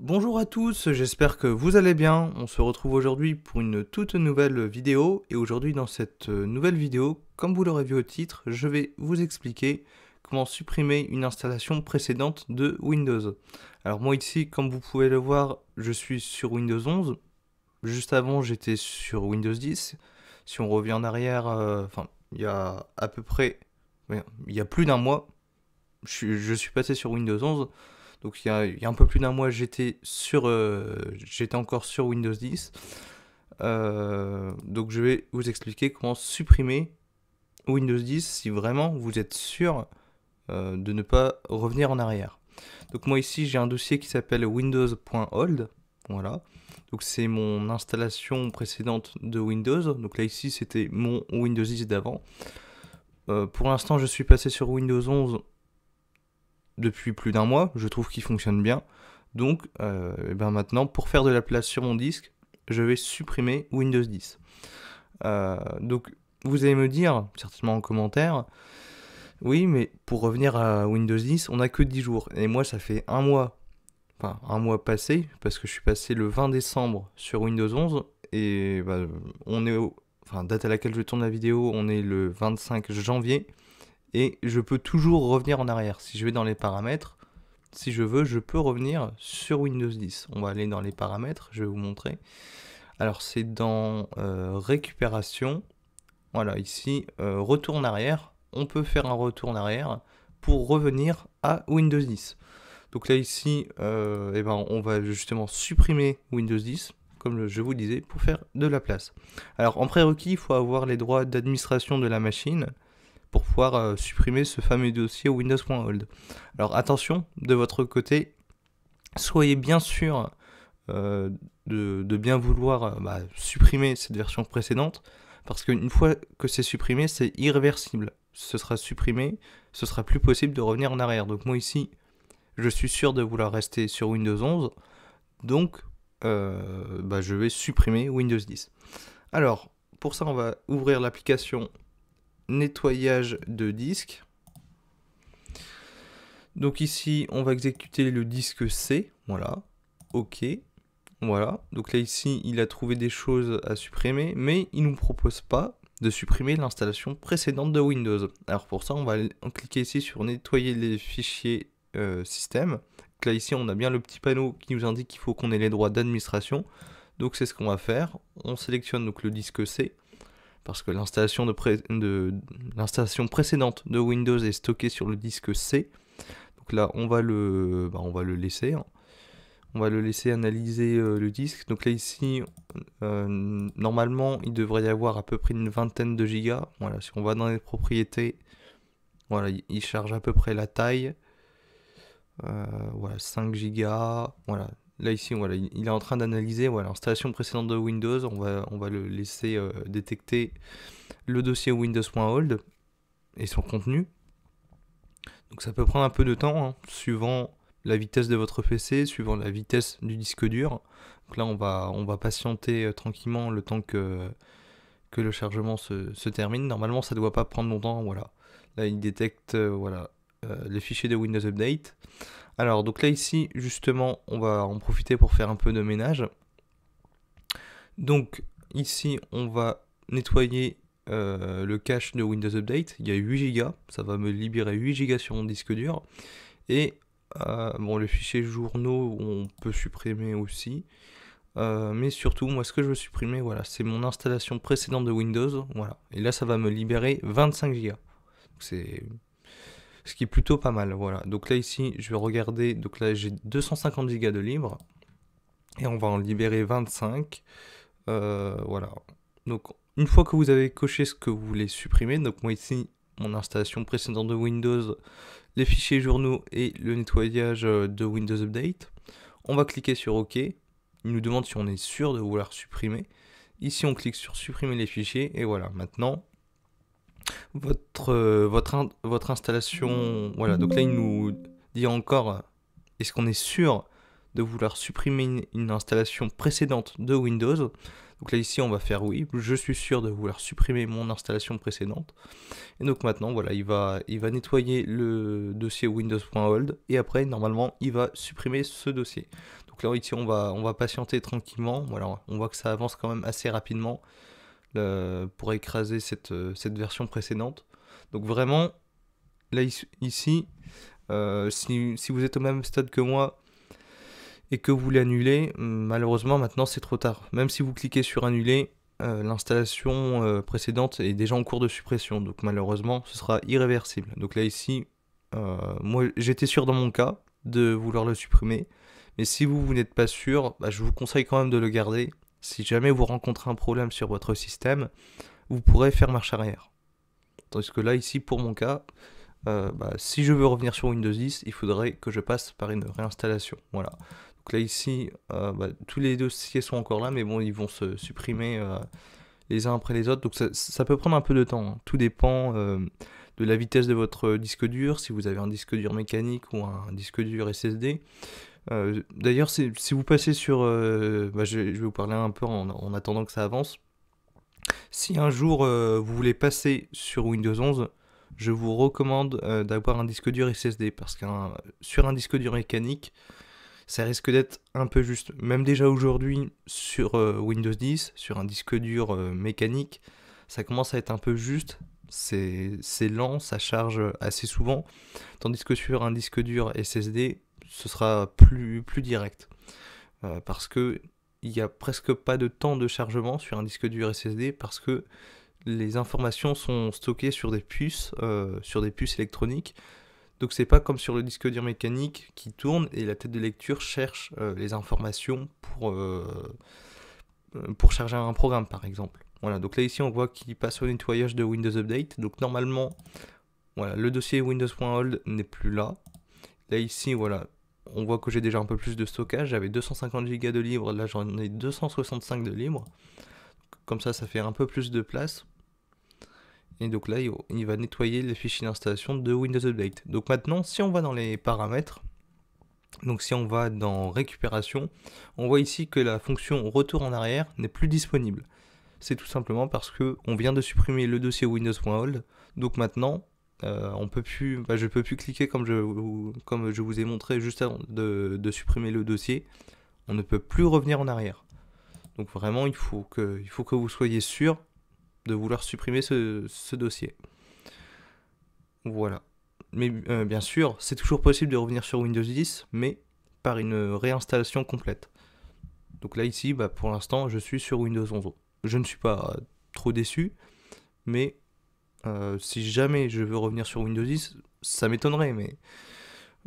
Bonjour à tous, j'espère que vous allez bien. On se retrouve aujourd'hui pour une toute nouvelle vidéo. Et aujourd'hui dans cette nouvelle vidéo, comme vous l'aurez vu au titre, je vais vous expliquer comment supprimer une installation précédente de Windows. Alors moi ici, comme vous pouvez le voir, je suis sur Windows 11. Juste avant, j'étais sur Windows 10. Si on revient en arrière, il y a à peu près, ouais, il y a plus d'un mois, je suis passé sur Windows 11. Donc il y a un peu plus d'un mois, j'étais encore sur Windows 10. Donc je vais vous expliquer comment supprimer Windows 10 si vraiment vous êtes sûr de ne pas revenir en arrière. Donc moi ici j'ai un dossier qui s'appelle windows.old. Voilà. Donc c'est mon installation précédente de Windows. Donc là ici c'était mon Windows 10 d'avant. Pour l'instant je suis passé sur Windows 11 depuis plus d'un mois, je trouve qu'il fonctionne bien. Donc maintenant, pour faire de la place sur mon disque, je vais supprimer Windows 10. Donc vous allez me dire, certainement en commentaire, oui, mais pour revenir à Windows 10, on n'a que 10 jours. Et moi, ça fait un mois passé, parce que je suis passé le 20 décembre sur Windows 11, et date à laquelle je tourne la vidéo, on est le 25 janvier, et je peux toujours revenir en arrière. Si je vais dans les paramètres, si je veux, je peux revenir sur Windows 10. On va aller dans les paramètres, je vais vous montrer. Alors c'est dans récupération. Voilà, ici, retour en arrière. On peut faire un retour en arrière pour revenir à Windows 10. Donc là ici, on va justement supprimer Windows 10, comme je vous disais, pour faire de la place. Alors en prérequis, il faut avoir les droits d'administration de la machine pour pouvoir supprimer ce fameux dossier Windows.old. Alors attention, de votre côté, soyez bien sûr de bien vouloir supprimer cette version précédente, parce qu'une fois que c'est supprimé, c'est irréversible. Ce sera supprimé, ce sera plus possible de revenir en arrière. Donc moi ici, je suis sûr de vouloir rester sur Windows 11, donc je vais supprimer Windows 10. Alors, pour ça, on va ouvrir l'application nettoyage de disque. Donc ici, on va exécuter le disque C. Voilà. OK. Voilà. Donc là, ici, il a trouvé des choses à supprimer, mais il ne nous propose pas de supprimer l'installation précédente de Windows. Alors pour ça, on va cliquer ici sur nettoyer les fichiers système. Donc là, ici, on a bien le petit panneau qui nous indique qu'il faut qu'on ait les droits d'administration. Donc c'est ce qu'on va faire. On sélectionne donc le disque C, parce que l'installation précédente de Windows est stockée sur le disque C. Donc là, on va le laisser. On va le laisser analyser le disque. Donc là, ici, normalement, il devrait y avoir à peu près une vingtaine de gigas. Voilà, si on va dans les propriétés, voilà, il charge à peu près la taille. Voilà, 5 gigas. Voilà. Là ici, voilà, il est en train d'analyser l'installation précédente de Windows. On va le laisser détecter le dossier Windows.old et son contenu. Donc ça peut prendre un peu de temps, hein, suivant la vitesse de votre PC, suivant la vitesse du disque dur. Donc là, on va patienter tranquillement le temps que le chargement se termine. Normalement, ça ne doit pas prendre longtemps. Voilà. Là, il détecte les fichiers de Windows Update. Alors, donc là, ici, justement, on va en profiter pour faire un peu de ménage. Donc, ici, on va nettoyer le cache de Windows Update. Il y a 8 Go, ça va me libérer 8 Go sur mon disque dur. Et le fichier journaux, on peut supprimer aussi. Mais surtout, moi, ce que je veux supprimer, voilà, c'est mon installation précédente de Windows. Voilà. Et là, ça va me libérer 25 Go. C'est ce qui est plutôt pas mal, voilà. Donc là ici, je vais regarder, donc là j'ai 250 Go de libre, et on va en libérer 25, voilà. Donc une fois que vous avez coché ce que vous voulez supprimer, donc moi ici, mon installation précédente de Windows, les fichiers journaux et le nettoyage de Windows Update, on va cliquer sur OK, il nous demande si on est sûr de vouloir supprimer, ici on clique sur supprimer les fichiers, et voilà, maintenant, votre installation, voilà, donc là il nous dit encore, est-ce qu'on est sûr de vouloir supprimer une installation précédente de Windows? Donc là ici on va faire oui, je suis sûr de vouloir supprimer mon installation précédente. Et donc maintenant voilà, il va nettoyer le dossier windows.hold et après normalement il va supprimer ce dossier. Donc là ici on va patienter tranquillement, voilà, on voit que ça avance quand même assez rapidement pour écraser cette version précédente. Donc vraiment, là ici, si vous êtes au même stade que moi et que vous voulez annuler, malheureusement maintenant c'est trop tard. Même si vous cliquez sur annuler, l'installation précédente est déjà en cours de suppression. Donc malheureusement ce sera irréversible. Donc là ici, moi j'étais sûr dans mon cas de vouloir le supprimer. Mais si vous n'êtes pas sûr, je vous conseille quand même de le garder. Si jamais vous rencontrez un problème sur votre système, vous pourrez faire marche arrière. Tandis que là, ici, pour mon cas, si je veux revenir sur Windows 10, il faudrait que je passe par une réinstallation. Voilà. Donc là, ici, tous les dossiers sont encore là, mais bon, ils vont se supprimer les uns après les autres. Donc ça peut prendre un peu de temps, hein. Tout dépend de la vitesse de votre disque dur, si vous avez un disque dur mécanique ou un disque dur SSD. D'ailleurs, si vous passez sur... je vais vous parler un peu en attendant que ça avance. Si un jour vous voulez passer sur Windows 11, je vous recommande d'avoir un disque dur SSD parce que sur un disque dur mécanique, ça risque d'être un peu juste. Même déjà aujourd'hui sur Windows 10, sur un disque dur mécanique, ça commence à être un peu juste. C'est lent, ça charge assez souvent. Tandis que sur un disque dur SSD, ce sera plus direct. Parce que il n'y a presque pas de temps de chargement sur un disque dur SSD parce que les informations sont stockées sur des puces électroniques. Donc c'est pas comme sur le disque dur mécanique qui tourne et la tête de lecture cherche les informations pour charger un programme par exemple. Voilà, donc là ici on voit qu'il passe au nettoyage de Windows Update. Donc normalement, voilà, le dossier Windows.hold n'est plus là. Là ici, voilà, on voit que j'ai déjà un peu plus de stockage. J'avais 250 Go de libre, là j'en ai 265 de libre. Comme ça fait un peu plus de place. Et donc là, il va nettoyer les fichiers d'installation de Windows Update. Donc maintenant, si on va dans les paramètres, donc si on va dans récupération, on voit ici que la fonction retour en arrière n'est plus disponible. C'est tout simplement parce que on vient de supprimer le dossier Windows.hold. Donc maintenant, je peux plus cliquer comme je vous ai montré juste avant de supprimer le dossier. On ne peut plus revenir en arrière. Donc vraiment, il faut que vous soyez sûr de vouloir supprimer ce dossier. Voilà. Mais bien sûr, c'est toujours possible de revenir sur Windows 10, mais par une réinstallation complète. Donc là, ici, pour l'instant, je suis sur Windows 11. Je ne suis pas trop déçu, mais si jamais je veux revenir sur Windows 10, ça m'étonnerait, mais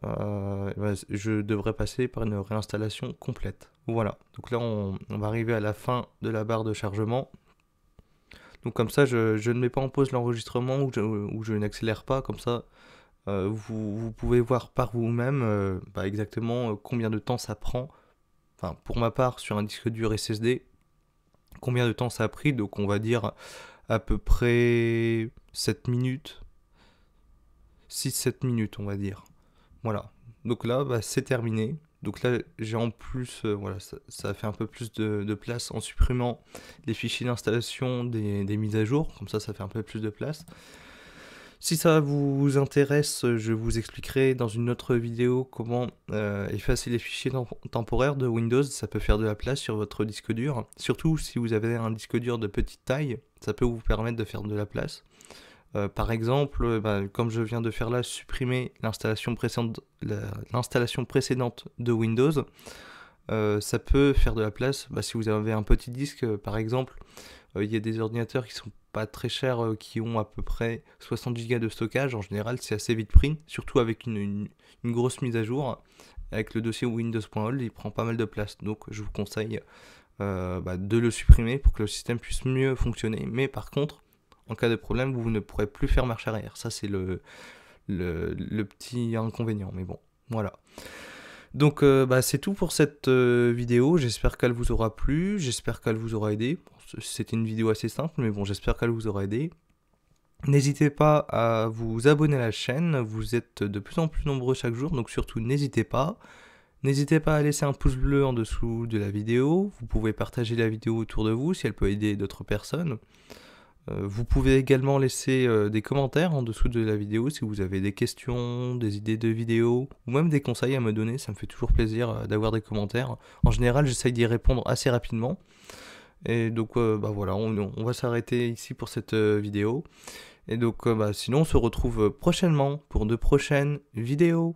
je devrais passer par une réinstallation complète. Voilà, donc là on va arriver à la fin de la barre de chargement. Donc comme ça, je ne mets pas en pause l'enregistrement ou je n'accélère pas, comme ça vous pouvez voir par vous-même exactement combien de temps ça prend. Enfin, pour ma part, sur un disque dur SSD, combien de temps ça a pris, donc on va dire à peu près 7 minutes, 6-7 minutes on va dire. Voilà, donc là c'est terminé. Donc là j'ai en plus, voilà, ça fait un peu plus de place en supprimant les fichiers d'installation des mises à jour, comme ça fait un peu plus de place. Si ça vous intéresse, je vous expliquerai dans une autre vidéo comment effacer les fichiers temporaires de Windows. Ça peut faire de la place sur votre disque dur. Surtout si vous avez un disque dur de petite taille, ça peut vous permettre de faire de la place. Par exemple, comme je viens de faire là, supprimer l'installation précédente de Windows, ça peut faire de la place. Si vous avez un petit disque, par exemple, il y a des ordinateurs qui sont pas très chers, qui ont à peu près 60 Go de stockage. En général, c'est assez vite pris, surtout avec une grosse mise à jour. Avec le dossier Windows.hold, il prend pas mal de place. Donc, je vous conseille de le supprimer pour que le système puisse mieux fonctionner. Mais par contre, en cas de problème, vous ne pourrez plus faire marche arrière. Ça, c'est le petit inconvénient. Mais bon, voilà. Donc, c'est tout pour cette vidéo. J'espère qu'elle vous aura plu. J'espère qu'elle vous aura aidé. C'était une vidéo assez simple, mais bon, j'espère qu'elle vous aura aidé. N'hésitez pas à vous abonner à la chaîne. Vous êtes de plus en plus nombreux chaque jour, donc surtout n'hésitez pas. N'hésitez pas à laisser un pouce bleu en dessous de la vidéo. Vous pouvez partager la vidéo autour de vous si elle peut aider d'autres personnes. Vous pouvez également laisser des commentaires en dessous de la vidéo si vous avez des questions, des idées de vidéos ou même des conseils à me donner. Ça me fait toujours plaisir d'avoir des commentaires. En général, j'essaye d'y répondre assez rapidement. Et donc voilà, on va s'arrêter ici pour cette vidéo. Et donc sinon on se retrouve prochainement pour de prochaines vidéos.